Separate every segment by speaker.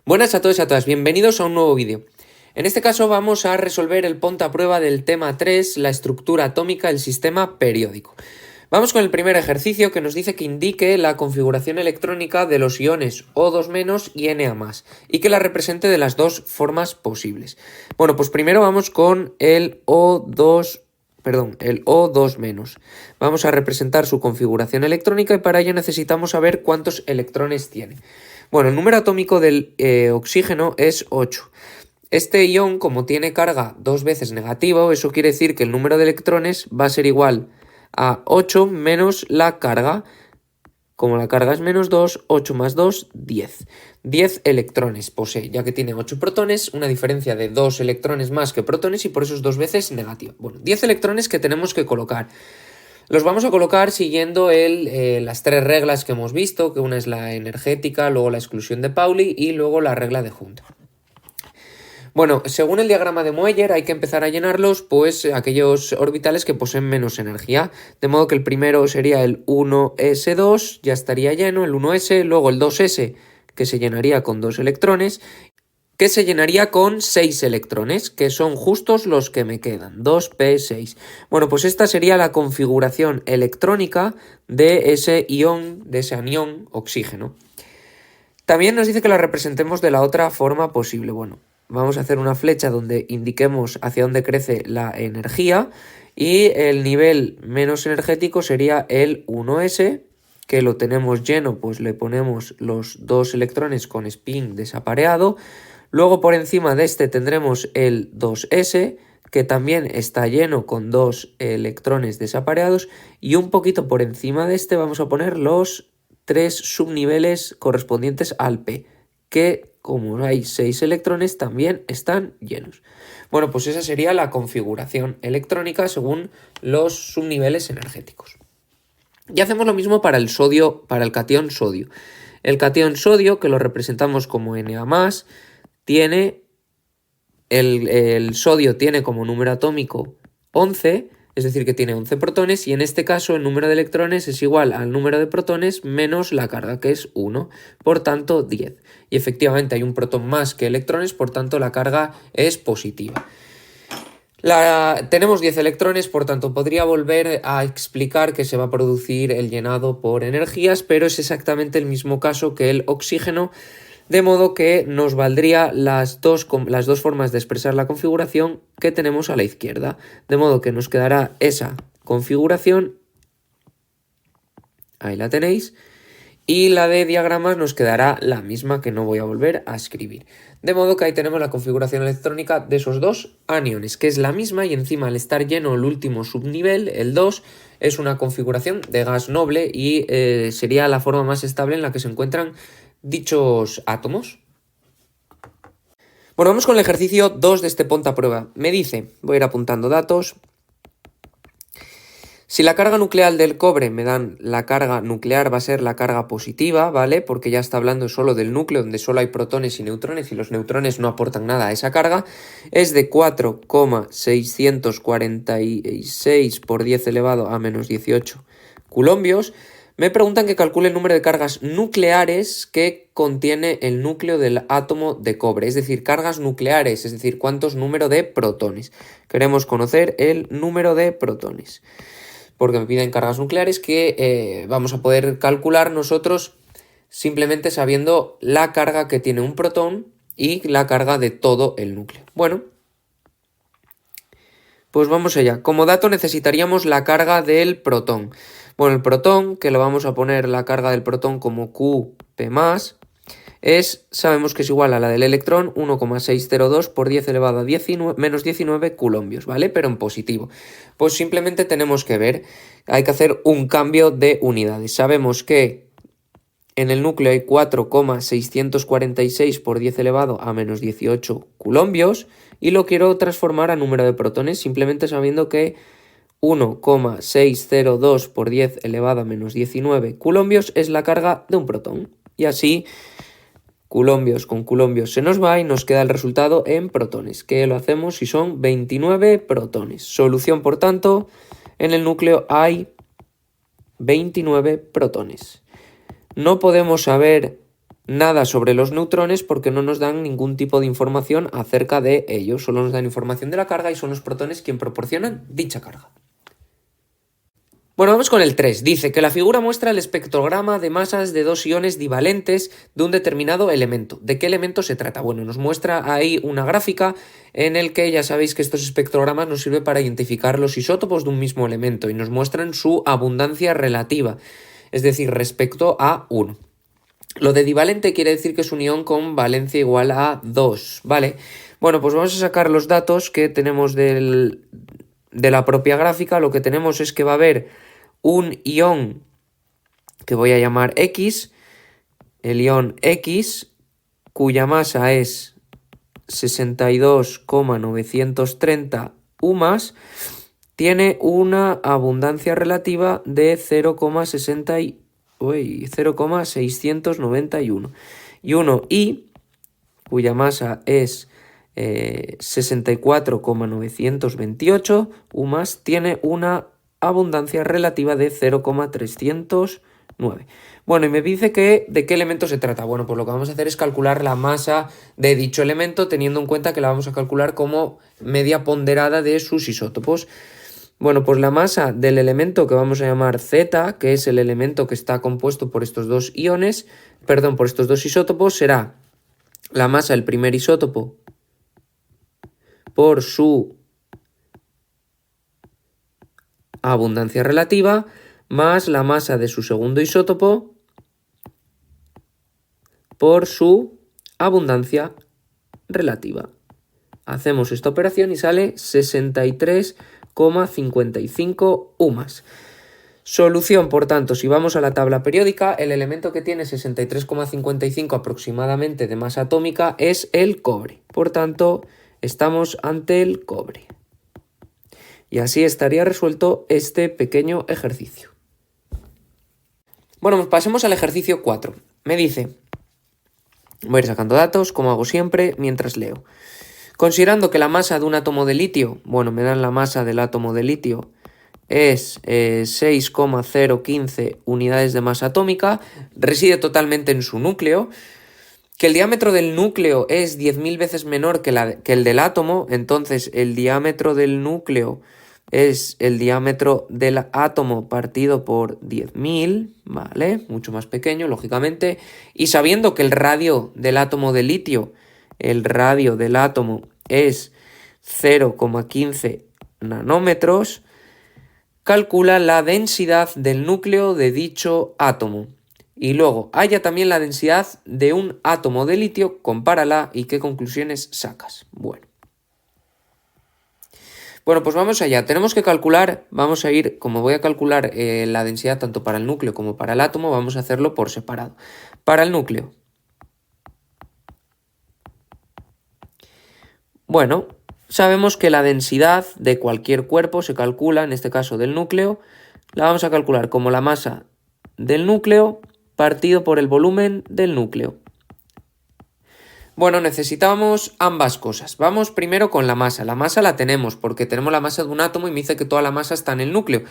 Speaker 1: Buenas a todos y a todas, bienvenidos a un nuevo vídeo. En este caso vamos a resolver el ponte a prueba del tema 3, la estructura atómica del sistema periódico. Vamos con el primer ejercicio que nos dice que indique la configuración electrónica de los iones O2- y Na+, y que la represente de las dos formas posibles. Bueno, pues primero vamos con el O2, el O2-. Vamos a representar su configuración electrónica y para ello necesitamos saber cuántos electrones tiene. Bueno, el número atómico del oxígeno es 8. Este ion, como tiene carga dos veces negativo, eso quiere decir que el número de electrones va a ser igual a 8 menos la carga. Como la carga es menos 2, 8 más 2, 10. 10 electrones posee, ya que tiene 8 protones, una diferencia de 2 electrones más que protones y por eso es dos veces negativo. Bueno, 10 electrones que tenemos que colocar. Los vamos a colocar siguiendo las tres reglas que hemos visto, que una es la energética, luego la exclusión de Pauli y luego la regla de Hund. Bueno, según el diagrama de Moeller hay que empezar a llenarlos, pues aquellos orbitales que poseen menos energía. De modo que el primero sería el 1s2, ya estaría lleno, el 1s, luego el 2s, que se llenaría con 2 electrones, que se llenaría con 6 electrones, que son justos los que me quedan, 2p6. Bueno, pues esta sería la configuración electrónica de ese ion, de ese anión oxígeno. También nos dice que la representemos de la otra forma posible. Bueno, vamos a hacer una flecha donde indiquemos hacia dónde crece la energía y el nivel menos energético sería el 1s, que lo tenemos lleno, pues le ponemos los 2 electrones con spin desapareado. Luego por encima de este tendremos el 2s, que también está lleno con 2 electrones desapareados, y un poquito por encima de este vamos a poner los 3 subniveles correspondientes al p, que como hay 6 electrones también están llenos. Bueno, pues esa sería la configuración electrónica según los subniveles energéticos. Y hacemos lo mismo para el sodio, para el catión sodio. El catión sodio, que lo representamos como Na+, tiene el sodio tiene como número atómico 11, es decir que tiene 11 protones, y en este caso el número de electrones es igual al número de protones menos la carga, que es 1, por tanto 10. Y efectivamente hay un protón más que electrones, por tanto la carga es positiva. Tenemos 10 electrones, por tanto podría volver a explicar que se va a producir el llenado por energías, pero es exactamente el mismo caso que el oxígeno, de modo que nos valdría las dos formas de expresar la configuración que tenemos a la izquierda. De modo que nos quedará esa configuración, ahí la tenéis, y la de diagramas nos quedará la misma, que no voy a volver a escribir. De modo que ahí tenemos la configuración electrónica de esos dos aniones, que es la misma, y encima al estar lleno el último subnivel, el 2, es una configuración de gas noble y sería la forma más estable en la que se encuentran dichos átomos. Bueno, vamos con el ejercicio 2 de este ponte a prueba. Me dice, voy a ir apuntando datos. Si la carga nuclear del cobre me dan la carga nuclear, va a ser la carga positiva, ¿vale? Porque ya está hablando solo del núcleo, donde solo hay protones y neutrones, y los neutrones no aportan nada a esa carga. Es de 4,646 por 10 elevado a menos 18 coulombios. Me preguntan que calcule el número de cargas nucleares que contiene el núcleo del átomo de cobre, es decir, cargas nucleares, es decir, cuántos número de protones. Queremos conocer el número de protones, porque me piden cargas nucleares que vamos a poder calcular nosotros simplemente sabiendo la carga que tiene un protón y la carga de todo el núcleo. Bueno, pues vamos allá. Como dato necesitaríamos la carga del protón. Bueno, el protón, que lo vamos a poner la carga del protón como Qp+, sabemos que es igual a la del electrón, 1,602 por 10 elevado a menos 19 coulombios, ¿vale? Pero en positivo. Pues simplemente tenemos que ver, hay que hacer un cambio de unidades. Sabemos que en el núcleo hay 4,646 por 10 elevado a menos 18 coulombios y lo quiero transformar a número de protones, simplemente sabiendo que 1,602 por 10 elevado a menos 19 coulombios es la carga de un protón. Y así, coulombios con coulombios se nos va y nos queda el resultado en protones, que lo hacemos si son 29 protones. Solución, por tanto, en el núcleo hay 29 protones. No podemos saber nada sobre los neutrones porque no nos dan ningún tipo de información acerca de ellos, solo nos dan información de la carga y son los protones quienes proporcionan dicha carga. Bueno, vamos con el 3. Dice que la figura muestra el espectrograma de masas de dos iones divalentes de un determinado elemento. ¿De qué elemento se trata? Bueno, nos muestra ahí una gráfica en el que ya sabéis que estos espectrogramas nos sirven para identificar los isótopos de un mismo elemento y nos muestran su abundancia relativa, es decir, respecto a 1. Lo de divalente quiere decir que es un ion con valencia igual a 2, ¿vale? Bueno, pues vamos a sacar los datos que tenemos de la propia gráfica. Lo que tenemos es que va a haber un ion que voy a llamar X, el ion X, cuya masa es 62,930 UMAS, tiene una abundancia relativa de 0,691. Y uno I, cuya masa es 64,928 UMAS, tiene una abundancia relativa de 0,309. Bueno, y me dice que ¿de qué elemento se trata? Bueno, pues lo que vamos a hacer es calcular la masa de dicho elemento, teniendo en cuenta que la vamos a calcular como media ponderada de sus isótopos. Bueno, pues la masa del elemento que vamos a llamar Z, que es el elemento que está compuesto por estos dos iones, por estos dos isótopos, será la masa del primer isótopo por su abundancia relativa, más la masa de su segundo isótopo por su abundancia relativa. Hacemos esta operación y sale 63,55 UMAS. Solución, por tanto, si vamos a la tabla periódica, el elemento que tiene 63,55 aproximadamente de masa atómica es el cobre. Por tanto, estamos ante el cobre. Y así estaría resuelto este pequeño ejercicio. Bueno, pues pasemos al ejercicio 4. Me dice, voy a ir sacando datos, como hago siempre, mientras leo. Considerando que la masa de un átomo de litio, bueno, me dan la masa del átomo de litio, es 6,015 unidades de masa atómica, reside totalmente en su núcleo, que el diámetro del núcleo es 10.000 veces menor que el del átomo, entonces el diámetro del núcleo es el diámetro del átomo partido por 10.000, ¿vale? Mucho más pequeño, lógicamente. Y sabiendo que el radio del átomo de litio, el radio del átomo es 0,15 nanómetros, calcula la densidad del núcleo de dicho átomo. Y luego, halla también la densidad de un átomo de litio, compárala y qué conclusiones sacas. Bueno, pues vamos allá. Tenemos que calcular, vamos a ir, como voy a calcular la densidad tanto para el núcleo como para el átomo, vamos a hacerlo por separado. Para el núcleo. Bueno, sabemos que la densidad de cualquier cuerpo se calcula, en este caso del núcleo, la vamos a calcular como la masa del núcleo partido por el volumen del núcleo. Bueno, necesitamos ambas cosas. Vamos primero con la masa. La masa la tenemos porque tenemos la masa de un átomo y me dice que toda la masa está en el núcleo.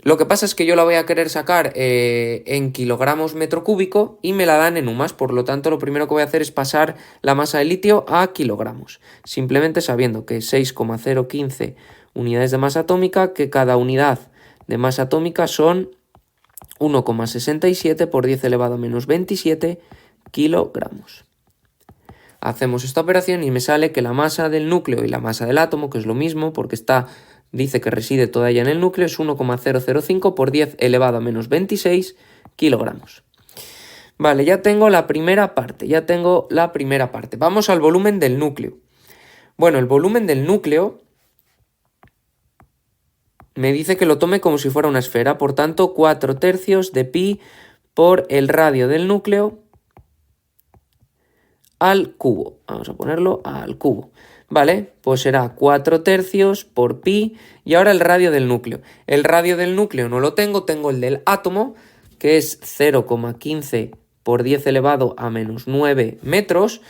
Speaker 1: Lo que pasa es que yo la voy a querer sacar en kilogramos metro cúbico y me la dan en UMAS. Por lo tanto, lo primero que voy a hacer es pasar la masa de litio a kilogramos. Simplemente sabiendo que 6,015 unidades de masa atómica, que cada unidad de masa atómica son 1,67 por 10 elevado a menos 27 kilogramos. Hacemos esta operación y me sale que la masa del núcleo y la masa del átomo, que es lo mismo porque dice que reside toda ella en el núcleo, es 1,005 por 10 elevado a menos 26 kilogramos. Vale, ya tengo la primera parte, Vamos al volumen del núcleo. Bueno, el volumen del núcleo me dice que lo tome como si fuera una esfera, por tanto 4/3 de pi por el radio del núcleo al cubo. Vamos a ponerlo al cubo. Vale, pues será 4 tercios por pi. Y ahora el radio del núcleo. El radio del núcleo no lo tengo el del átomo, que es 0,15 por 10 elevado a menos 9 metros,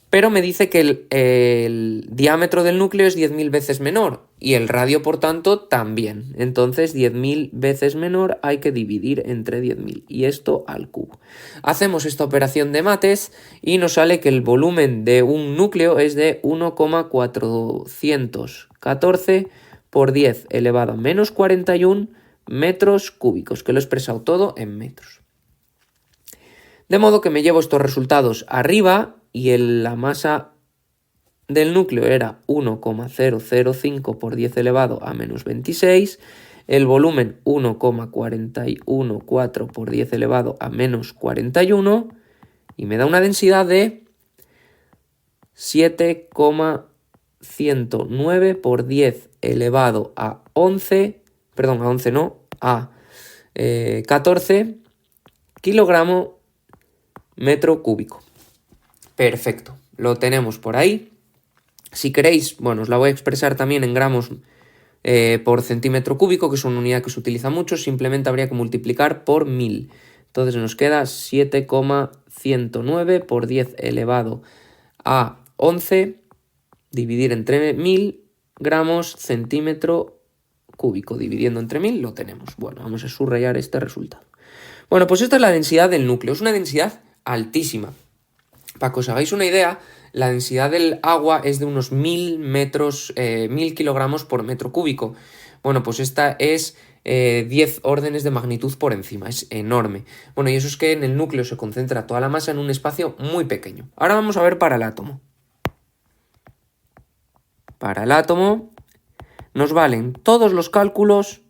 Speaker 1: pero me dice que el diámetro del núcleo es 10.000 veces menor y el radio, por tanto, también. Entonces, 10.000 veces menor hay que dividir entre 10.000 y esto al cubo. Hacemos esta operación de mates y nos sale que el volumen de un núcleo es de 1,414 por 10 elevado a menos 41 metros cúbicos, que lo he expresado todo en metros. De modo que me llevo estos resultados arriba y la masa del núcleo era 1,005 por 10 elevado a menos 26, el volumen 1,414 por 10 elevado a menos 41 y me da una densidad de 7,109 por 10 elevado a 11, perdón, a 11 no, a 14 kilogramos metro cúbico. Perfecto, lo tenemos por ahí. Si queréis, bueno, os la voy a expresar también en gramos por centímetro cúbico, que es una unidad que se utiliza mucho, simplemente habría que multiplicar por 1000. Entonces nos queda 7,109 por 10 elevado a 11, dividir entre 1000 gramos centímetro cúbico. Dividiendo entre 1000 lo tenemos. Bueno, vamos a subrayar este resultado. Bueno, pues esta es la densidad del núcleo. Es una densidad altísima. Para que os hagáis una idea, la densidad del agua es de unos 1000 kilogramos por metro cúbico. Bueno, pues esta es 10 órdenes de magnitud por encima, es enorme. Bueno, y eso es que en el núcleo se concentra toda la masa en un espacio muy pequeño. Ahora vamos a ver para el átomo. Para el átomo nos valen todos los cálculos,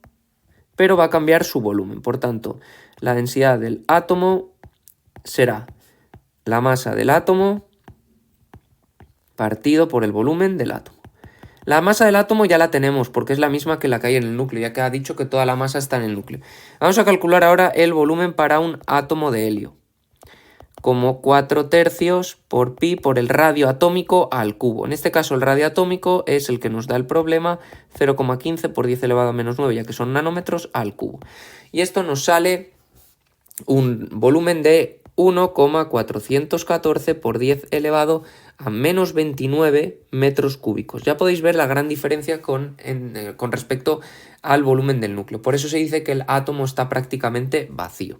Speaker 1: pero va a cambiar su volumen. Por tanto, la densidad del átomo será la masa del átomo partido por el volumen del átomo. La masa del átomo ya la tenemos porque es la misma que la que hay en el núcleo, ya que ha dicho que toda la masa está en el núcleo. Vamos a calcular ahora el volumen para un átomo de helio, como 4 tercios por pi por el radio atómico al cubo. En este caso el radio atómico es el que nos da el problema, 0,15 por 10 elevado a menos 9, ya que son nanómetros al cubo. Y esto nos sale un volumen de 1,414 por 10 elevado a menos 29 metros cúbicos. Ya podéis ver la gran diferencia con respecto al volumen del núcleo. Por eso se dice que el átomo está prácticamente vacío.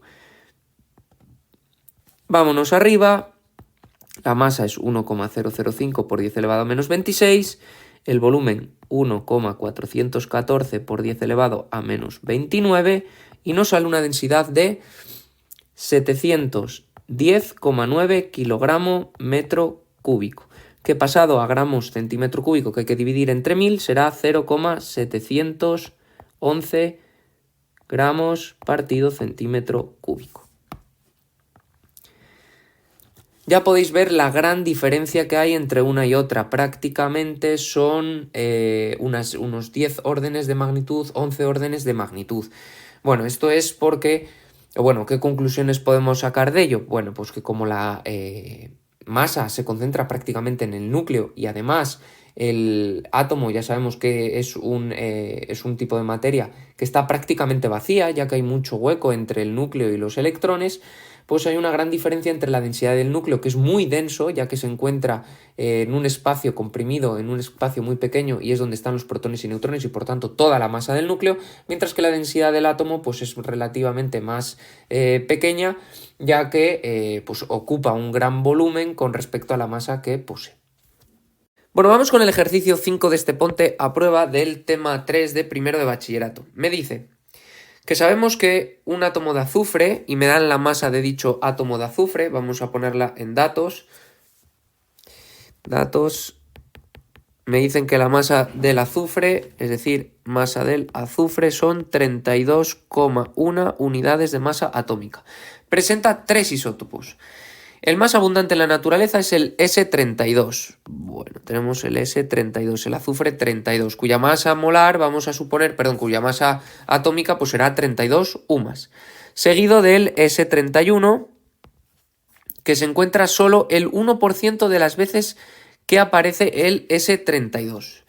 Speaker 1: Vámonos arriba. La masa es 1,005 por 10 elevado a menos 26. El volumen 1,414 por 10 elevado a menos 29. Y nos sale una densidad de 710,9 kilogramos metro cúbico, que pasado a gramos centímetro cúbico, que hay que dividir entre 1000, será 0,711 gramos partido centímetro cúbico. Ya podéis ver la gran diferencia que hay entre una y otra. Prácticamente son unos 10 órdenes de magnitud, 11 órdenes de magnitud. Bueno, esto es porque... Bueno, ¿qué conclusiones podemos sacar de ello? Bueno, pues que como la masa se concentra prácticamente en el núcleo y además el átomo ya sabemos que es un tipo de materia que está prácticamente vacía, ya que hay mucho hueco entre el núcleo y los electrones, pues hay una gran diferencia entre la densidad del núcleo, que es muy denso, ya que se encuentra en un espacio comprimido, en un espacio muy pequeño, y es donde están los protones y neutrones, y por tanto toda la masa del núcleo, mientras que la densidad del átomo pues es relativamente más pequeña, ya que pues ocupa un gran volumen con respecto a la masa que posee. Bueno, vamos con el ejercicio 5 de este ponte a prueba del tema 3 de primero de bachillerato. Me dice que sabemos que un átomo de azufre, y me dan la masa de dicho átomo de azufre, vamos a ponerla en datos. Me dicen que la masa del azufre, es decir, masa del azufre, son 32,1 unidades de masa atómica. Presenta 3 isótopos. El más abundante en la naturaleza es el S32. Bueno, tenemos el S32, el azufre 32, cuya masa molar, cuya masa atómica pues será 32 UMAS. Seguido del S31, que se encuentra solo el 1% de las veces que aparece el S32.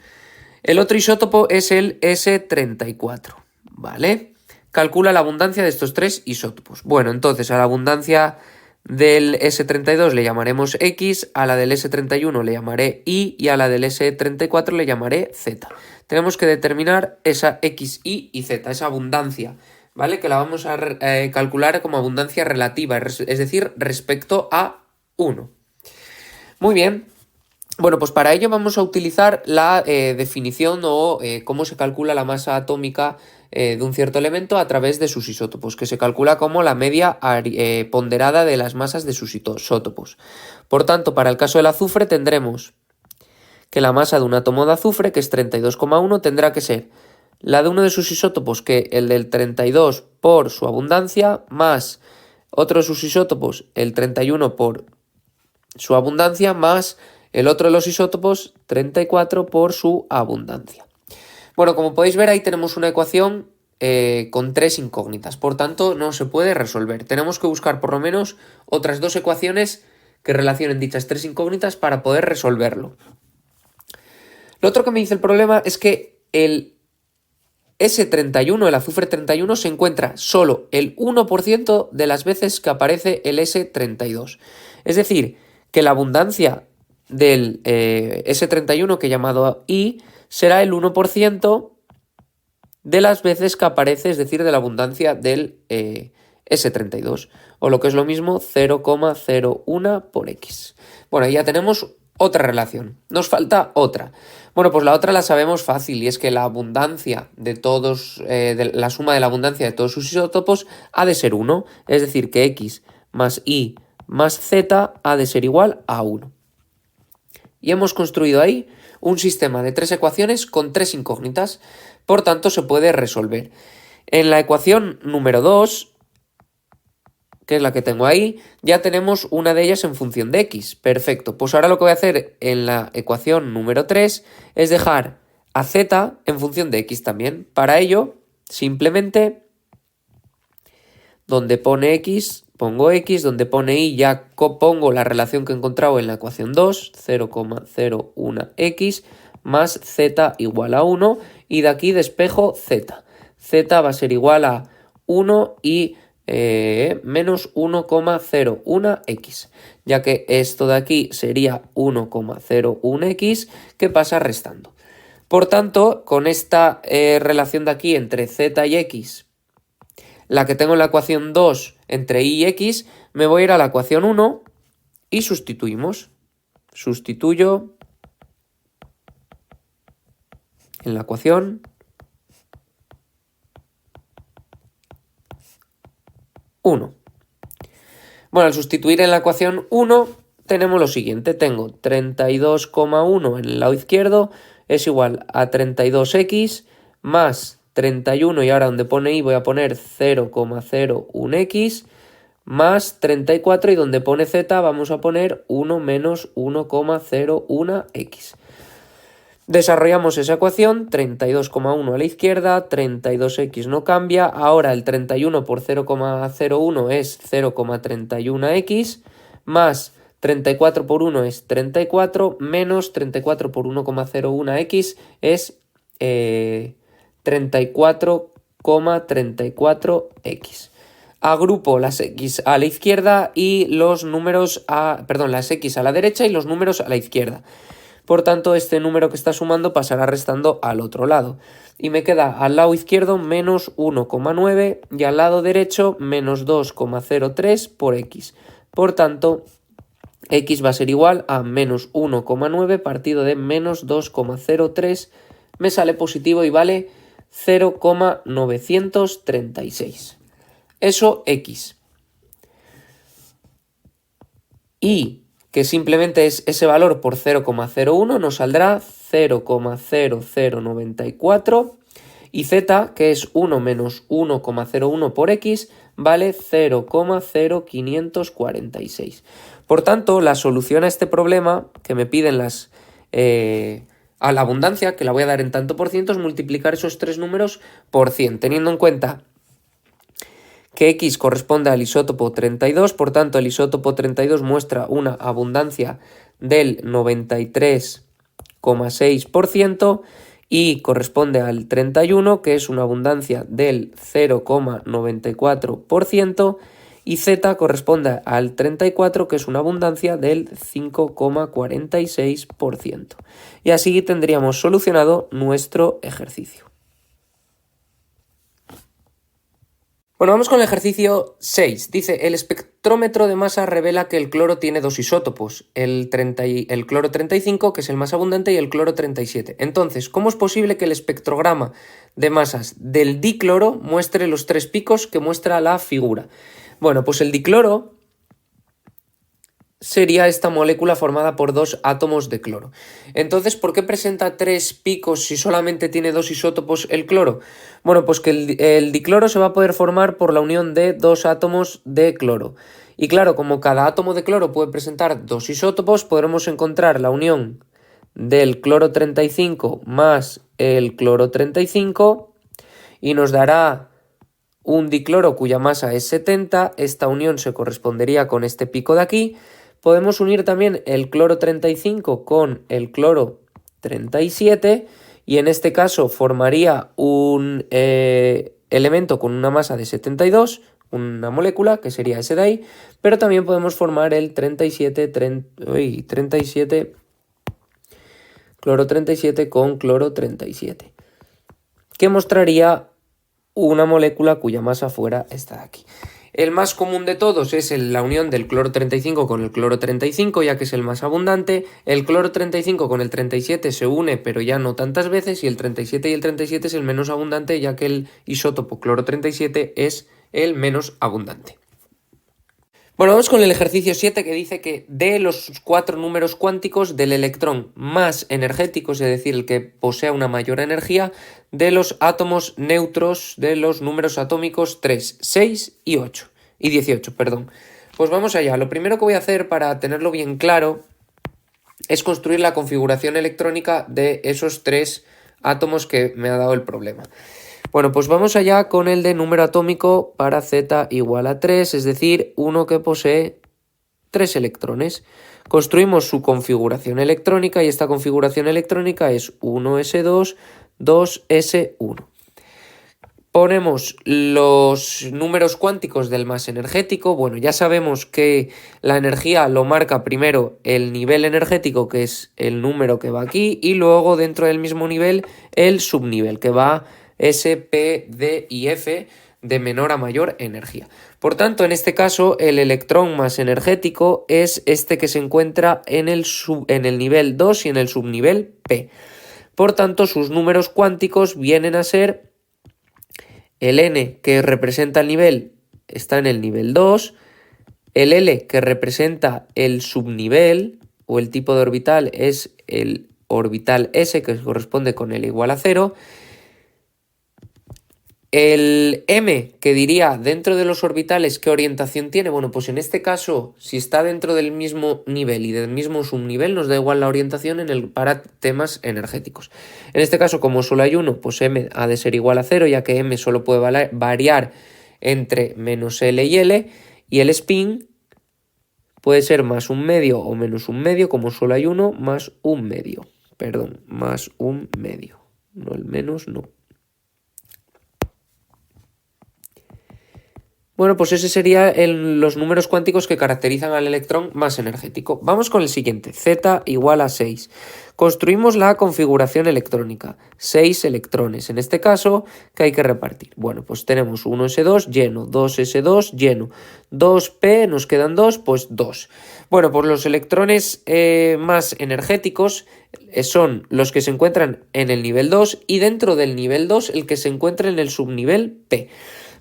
Speaker 1: El otro isótopo es el S34, ¿vale? Calcula la abundancia de estos tres isótopos. Bueno, entonces a la abundancia del S32 le llamaremos X, a la del S31 le llamaré Y a la del S34 le llamaré Z. Tenemos que determinar esa X, Y y Z, esa abundancia, ¿vale? Que la vamos a calcular como abundancia relativa, es decir, respecto a 1. Muy bien. Bueno, pues para ello vamos a utilizar la definición o cómo se calcula la masa atómica de un cierto elemento a través de sus isótopos, que se calcula como la media ponderada de las masas de sus isótopos. Por tanto, para el caso del azufre tendremos que la masa de un átomo de azufre, que es 32,1, tendrá que ser la de uno de sus isótopos, que el del 32 por su abundancia, más otro de sus isótopos, el 31 por su abundancia, más el otro de los isótopos, 34 por su abundancia. Bueno, como podéis ver, ahí tenemos una ecuación con tres incógnitas, por tanto no se puede resolver. Tenemos que buscar por lo menos otras dos ecuaciones que relacionen dichas tres incógnitas para poder resolverlo. Lo otro que me dice el problema es que el S31, el azufre 31, se encuentra solo el 1% de las veces que aparece el S32. Es decir, que la abundancia del S31, que he llamado Y, será el 1% de las veces que aparece, es decir, de la abundancia del S32, o lo que es lo mismo, 0,01 por X. Bueno, ya tenemos otra relación. Nos falta otra. Bueno, pues la otra la sabemos fácil, y es que la abundancia de todos, la suma de la abundancia de todos sus isótopos ha de ser 1, es decir, que X más Y más Z ha de ser igual a 1. Y hemos construido ahí un sistema de tres ecuaciones con tres incógnitas, por tanto se puede resolver. En la ecuación número 2, que es la que tengo ahí, ya tenemos una de ellas en función de X. Perfecto, pues ahora lo que voy a hacer en la ecuación número 3 es dejar a Z en función de X también. Para ello, simplemente, donde pone X, pongo X, donde pone Y ya pongo la relación que he encontrado en la ecuación 2, 0,01X más Z igual a 1, y de aquí despejo Z. Z va a ser igual a 1 y menos 1,01X, ya que esto de aquí sería 1,01X que pasa restando. Por tanto, con esta relación de aquí entre Z y X, la que tengo en la ecuación 2 entre Y y X, me voy a ir a la ecuación 1 y sustituimos. Sustituyo en la ecuación 1. Bueno, al sustituir en la ecuación 1 tenemos lo siguiente. Tengo 32,1 en el lado izquierdo es igual a 32X más 31, y ahora donde pone Y voy a poner 0,01X más 34, y donde pone Z vamos a poner 1 menos 1,01X. Desarrollamos esa ecuación, 32,1 a la izquierda, 32X no cambia, ahora el 31 por 0,01 es 0,31X, más 34 por 1 es 34, menos 34 por 1,01X es 34,34X. Agrupo las X a la izquierda y los números las X a la derecha y los números a la izquierda. Por tanto, este número que está sumando pasará restando al otro lado. Y me queda al lado izquierdo menos 1,9 y al lado derecho menos 2,03 por X. Por tanto, X va a ser igual a menos 1,9 partido de menos 2,03. Me sale positivo y vale 0,936. Eso X. Y que simplemente es ese valor por 0,01, nos saldrá 0,0094, y Z, que es 1 menos 1,01 por X, vale 0,0546. Por tanto, la solución a este problema que me piden a la abundancia, que la voy a dar en tanto por ciento, es multiplicar esos tres números por 100, teniendo en cuenta que X corresponde al isótopo 32, por tanto el isótopo 32 muestra una abundancia del 93,6%, y corresponde al 31, que es una abundancia del 0,94%, y Z corresponde al 34, que es una abundancia del 5,46%. Y así tendríamos solucionado nuestro ejercicio. Bueno, vamos con el ejercicio 6. Dice, el espectrómetro de masa revela que el cloro tiene dos isótopos, el cloro 35, que es el más abundante, y el cloro 37. Entonces, ¿cómo es posible que el espectrograma de masas del dicloro muestre los tres picos que muestra la figura? Bueno, pues el dicloro sería esta molécula formada por dos átomos de cloro. Entonces, ¿por qué presenta tres picos si solamente tiene dos isótopos el cloro? Bueno, pues que el dicloro se va a poder formar por la unión de dos átomos de cloro. Y claro, como cada átomo de cloro puede presentar dos isótopos, podremos encontrar la unión del cloro 35 más el cloro 35 y nos dará un dicloro cuya masa es 70. Esta unión se correspondería con este pico de aquí. Podemos unir también el cloro 35 con el cloro 37 y en este caso formaría un elemento con una masa de 72, una molécula que sería ese de ahí, pero también podemos formar el cloro 37 con cloro 37, que mostraría una molécula cuya masa fuera esta de aquí. El más común de todos es la unión del cloro 35 con el cloro 35, ya que es el más abundante. El cloro 35 con el 37 se une, pero ya no tantas veces, y el 37 y el 37 es el menos abundante, ya que el isótopo cloro 37 es el menos abundante. Bueno, vamos con el ejercicio 7, que dice que de los cuatro números cuánticos del electrón más energético, es decir, el que posea una mayor energía, de los átomos neutros de los números atómicos 3, 6 y 18. Pues vamos allá. Lo primero que voy a hacer para tenerlo bien claro es construir la configuración electrónica de esos tres átomos que me ha dado el problema. Bueno, pues vamos allá con el de número atómico para Z igual a 3, es decir, uno que posee 3 electrones. Construimos su configuración electrónica y esta configuración electrónica es 1s2, 2s1. Ponemos los números cuánticos del más energético. Bueno, ya sabemos que la energía lo marca primero el nivel energético, que es el número que va aquí, y luego dentro del mismo nivel el subnivel, que va S, P, D y F, de menor a mayor energía. Por tanto, en este caso, el electrón más energético es este que se encuentra en el nivel 2 y en el subnivel P. Por tanto, sus números cuánticos vienen a ser el N, que representa el nivel, está en el nivel 2, el L, que representa el subnivel o el tipo de orbital, es el orbital S, que corresponde con L igual a 0, el M, que diría dentro de los orbitales qué orientación tiene. Bueno, pues en este caso, si está dentro del mismo nivel y del mismo subnivel, nos da igual la orientación para temas energéticos. En este caso, como solo hay uno, pues M ha de ser igual a 0, ya que M solo puede variar entre menos L y L, y el spin puede ser más un medio o menos un medio, como solo hay uno, más un medio. Más un medio. No el menos, no. Bueno, pues ese sería los números cuánticos que caracterizan al electrón más energético. Vamos con el siguiente, Z igual a 6. Construimos la configuración electrónica, 6 electrones. En este caso, ¿qué hay que repartir? Bueno, pues tenemos 1s2 lleno, 2s2 lleno, 2p, nos quedan 2, pues 2. Bueno, pues los electrones más energéticos son los que se encuentran en el nivel 2 y dentro del nivel 2 el que se encuentra en el subnivel P.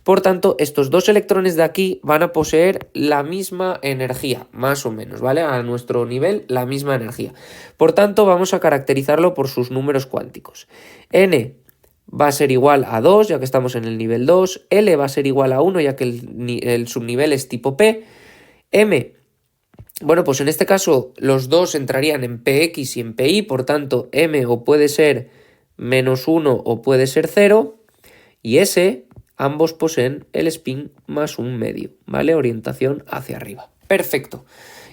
Speaker 1: Por tanto, estos dos electrones de aquí van a poseer la misma energía, más o menos, ¿vale? A nuestro nivel, la misma energía. Por tanto, vamos a caracterizarlo por sus números cuánticos. N va a ser igual a 2, ya que estamos en el nivel 2. L va a ser igual a 1, ya que el subnivel es tipo P. M, bueno, pues en este caso los dos entrarían en Px y en Pi, por tanto, M o puede ser -1 o puede ser 0. Y S ambos poseen el spin más un medio, ¿vale? Orientación hacia arriba. Perfecto.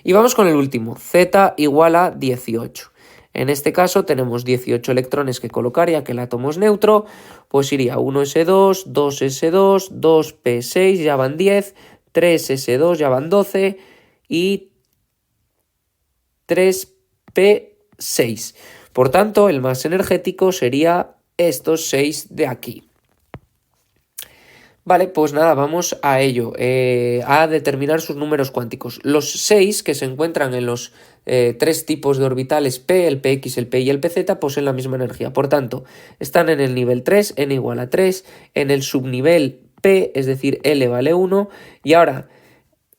Speaker 1: Y vamos con el último, Z igual a 18. En este caso tenemos 18 electrones que colocar, ya que el átomo es neutro, pues iría 1s2, 2s2, 2p6, ya van 10, 3s2, ya van 12 y 3p6. Por tanto, el más energético sería estos 6 de aquí. Vale, pues nada, vamos a ello, a determinar sus números cuánticos. Los 6 que se encuentran en los 3 tipos de orbitales P, el Px, el P y el Pz, poseen la misma energía. Por tanto, están en el nivel 3, n igual a 3, en el subnivel P, es decir, L vale 1, y ahora,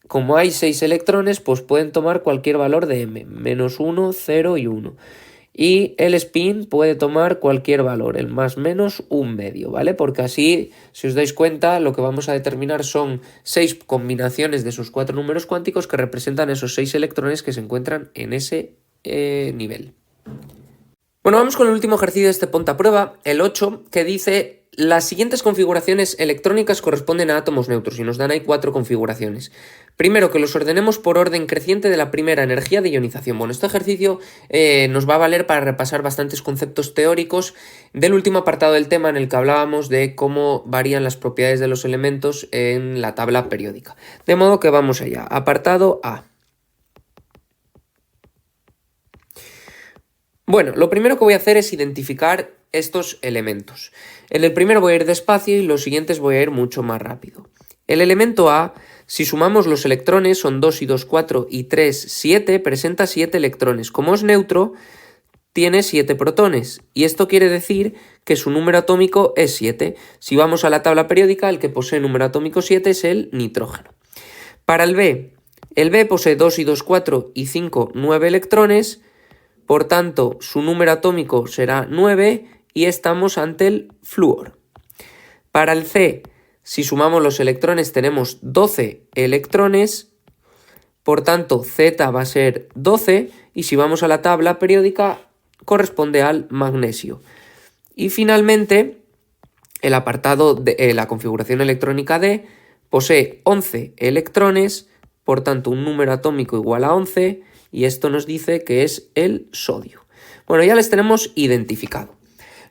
Speaker 1: como hay 6 electrones, pues pueden tomar cualquier valor de m, menos 1, 0 y 1. Y el spin puede tomar cualquier valor, el más menos un medio, ¿vale? Porque así, si os dais cuenta, lo que vamos a determinar son 6 combinaciones de esos 4 números cuánticos que representan esos 6 electrones que se encuentran en ese nivel. Bueno, vamos con el último ejercicio de este ponte a prueba, el 8, que dice: las siguientes configuraciones electrónicas corresponden a átomos neutros y nos dan ahí 4 configuraciones. Primero, que los ordenemos por orden creciente de la primera energía de ionización. Bueno, este ejercicio nos va a valer para repasar bastantes conceptos teóricos del último apartado del tema en el que hablábamos de cómo varían las propiedades de los elementos en la tabla periódica. De modo que vamos allá. Apartado A. Bueno, lo primero que voy a hacer es identificar estos elementos. En el primero voy a ir despacio y los siguientes voy a ir mucho más rápido. El elemento A, si sumamos los electrones, son 2 y 2, 4 y 3, 7, presenta 7 electrones. Como es neutro, tiene 7 protones y esto quiere decir que su número atómico es 7. Si vamos a la tabla periódica, el que posee número atómico 7 es el nitrógeno. Para el B posee 2 y 2, 4 y 5, 9 electrones. Por tanto, su número atómico será 9 y estamos ante el flúor. Para el C, si sumamos los electrones, tenemos 12 electrones, por tanto, Z va a ser 12 y si vamos a la tabla periódica, corresponde al magnesio. Y finalmente, el apartado de la configuración electrónica D posee 11 electrones, por tanto, un número atómico igual a 11, y esto nos dice que es el sodio. Bueno, ya les tenemos identificado.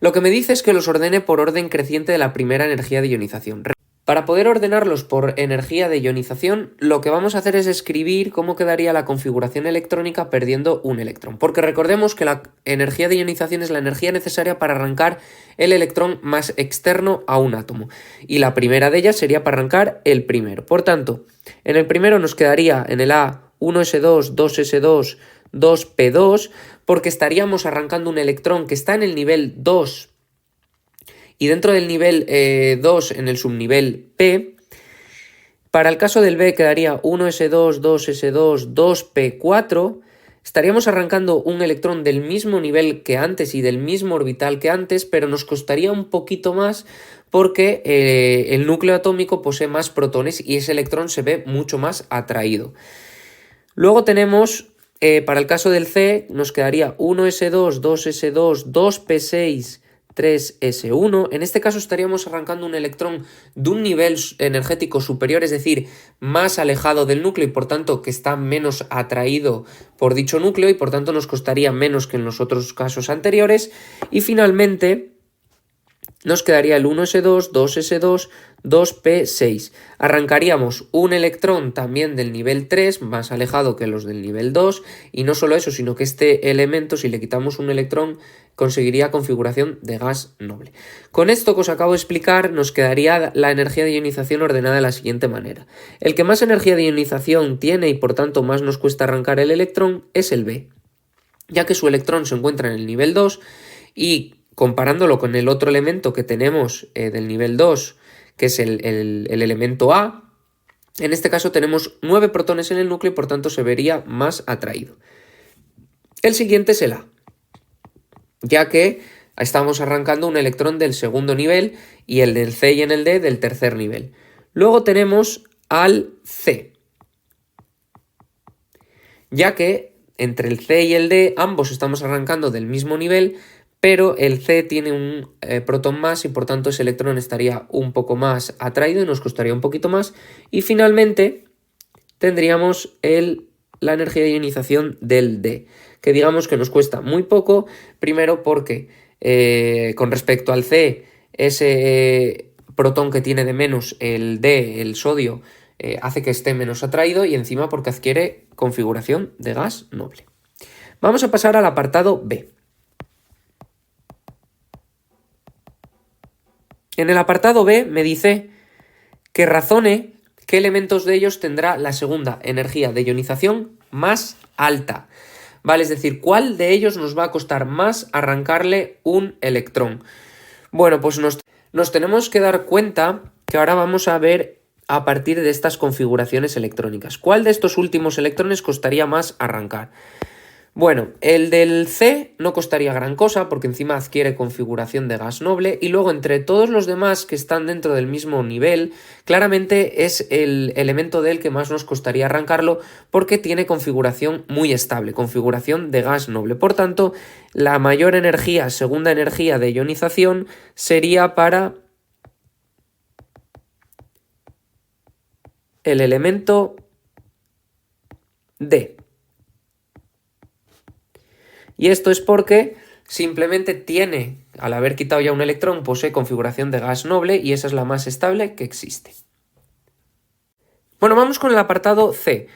Speaker 1: Lo que me dice es que los ordene por orden creciente de la primera energía de ionización. Para poder ordenarlos por energía de ionización, lo que vamos a hacer es escribir cómo quedaría la configuración electrónica perdiendo un electrón. Porque recordemos que la energía de ionización es la energía necesaria para arrancar el electrón más externo a un átomo. Y la primera de ellas sería para arrancar el primero. Por tanto, en el primero nos quedaría en el A 1s2, 2s2, 2p2, porque estaríamos arrancando un electrón que está en el nivel 2 y dentro del nivel 2 en el subnivel P. Para el caso del B quedaría 1s2, 2s2, 2p4. Estaríamos arrancando un electrón del mismo nivel que antes y del mismo orbital que antes, pero nos costaría un poquito más porque el núcleo atómico posee más protones y ese electrón se ve mucho más atraído. Luego tenemos, para el caso del C, nos quedaría 1s2, 2s2, 2p6, 3s1. En este caso estaríamos arrancando un electrón de un nivel energético superior, es decir, más alejado del núcleo y por tanto que está menos atraído por dicho núcleo y por tanto nos costaría menos que en los otros casos anteriores. Y finalmente nos quedaría el 1s2, 2s2, 2p6. Arrancaríamos un electrón también del nivel 3, más alejado que los del nivel 2, y no solo eso, sino que este elemento, si le quitamos un electrón, conseguiría configuración de gas noble. Con esto que os acabo de explicar, nos quedaría la energía de ionización ordenada de la siguiente manera. El que más energía de ionización tiene y por tanto más nos cuesta arrancar el electrón es el B, ya que su electrón se encuentra en el nivel 2 y comparándolo con el otro elemento que tenemos del nivel 2, que es el elemento A, en este caso tenemos 9 protones en el núcleo y por tanto se vería más atraído. El siguiente es el A, ya que estamos arrancando un electrón del segundo nivel y el del C y en el D del tercer nivel. Luego tenemos al C, ya que entre el C y el D ambos estamos arrancando del mismo nivel, pero el C tiene un protón más y por tanto ese electrón estaría un poco más atraído y nos costaría un poquito más. Y finalmente tendríamos la energía de ionización del D, que digamos que nos cuesta muy poco, primero porque con respecto al C, ese protón que tiene de menos el D, el sodio, hace que esté menos atraído y encima porque adquiere configuración de gas noble. Vamos a pasar al apartado B. En el apartado B me dice que razone qué elementos de ellos tendrá la segunda energía de ionización más alta. ¿Vale? Es decir, ¿cuál de ellos nos va a costar más arrancarle un electrón? Bueno, pues nos tenemos que dar cuenta que ahora vamos a ver a partir de estas configuraciones electrónicas. ¿Cuál de estos últimos electrones costaría más arrancar? Bueno, el del C no costaría gran cosa porque encima adquiere configuración de gas noble y luego entre todos los demás que están dentro del mismo nivel, claramente es el elemento del que más nos costaría arrancarlo porque tiene configuración muy estable, configuración de gas noble. Por tanto, la mayor energía, segunda energía de ionización sería para el elemento D. Y esto es porque simplemente tiene, al haber quitado ya un electrón, posee configuración de gas noble y esa es la más estable que existe. Bueno, vamos con el apartado C.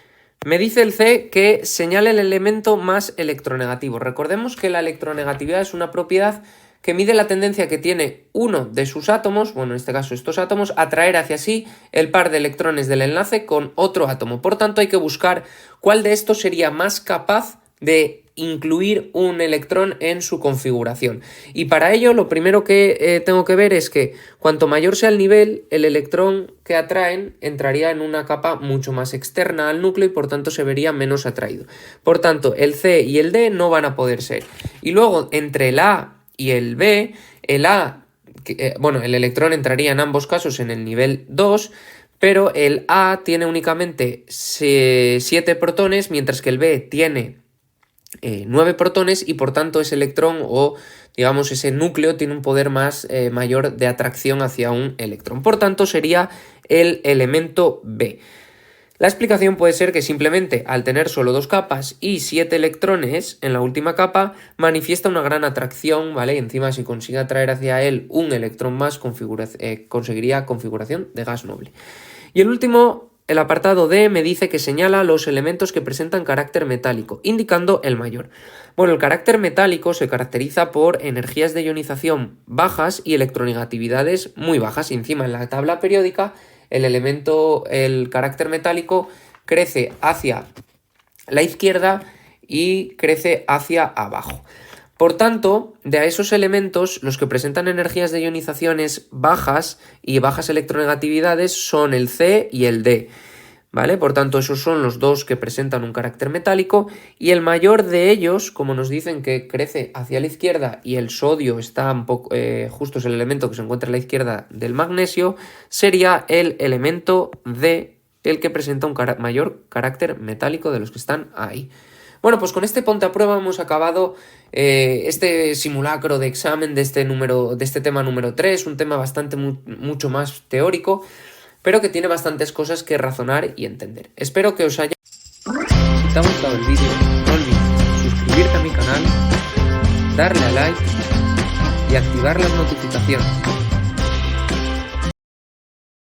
Speaker 1: Me dice el C que señale el elemento más electronegativo. Recordemos que la electronegatividad es una propiedad que mide la tendencia que tiene uno de sus átomos, bueno, en este caso estos átomos, a atraer hacia sí el par de electrones del enlace con otro átomo. Por tanto, hay que buscar cuál de estos sería más capaz de incluir un electrón en su configuración. Y para ello lo primero que tengo que ver es que cuanto mayor sea el nivel, el electrón que atraen entraría en una capa mucho más externa al núcleo y por tanto se vería menos atraído. Por tanto, el C y el D no van a poder ser. Y luego entre el A y el B, el A, el electrón entraría en ambos casos en el nivel 2, pero el A tiene únicamente 7 protones, mientras que el B tiene 9 protones y por tanto ese electrón o digamos ese núcleo tiene un poder mayor de atracción hacia un electrón. Por tanto sería el elemento B. La explicación puede ser que simplemente al tener solo 2 capas y 7 electrones en la última capa manifiesta una gran atracción, ¿vale? Y encima si consigue atraer hacia él un electrón más conseguiría configuración de gas noble. Y el último, el apartado D, me dice que señala los elementos que presentan carácter metálico, indicando el mayor. Bueno, el carácter metálico se caracteriza por energías de ionización bajas y electronegatividades muy bajas. Y encima en la tabla periódica el carácter metálico crece hacia la izquierda y crece hacia abajo. Por tanto, de a esos elementos, los que presentan energías de ionizaciones bajas y bajas electronegatividades son el C y el D, ¿vale? Por tanto, esos son los dos que presentan un carácter metálico y el mayor de ellos, como nos dicen que crece hacia la izquierda y el sodio está un poco, justo es el elemento que se encuentra a la izquierda del magnesio, sería el elemento D, el que presenta un mayor carácter metálico de los que están ahí. Bueno, pues con este ponte a prueba hemos acabado este simulacro de examen de este tema número 3, un tema mucho más teórico, pero que tiene bastantes cosas que razonar y entender. Espero que os haya... Si te ha gustado el vídeo, no olvides suscribirte a mi canal, darle a like y activar las notificaciones.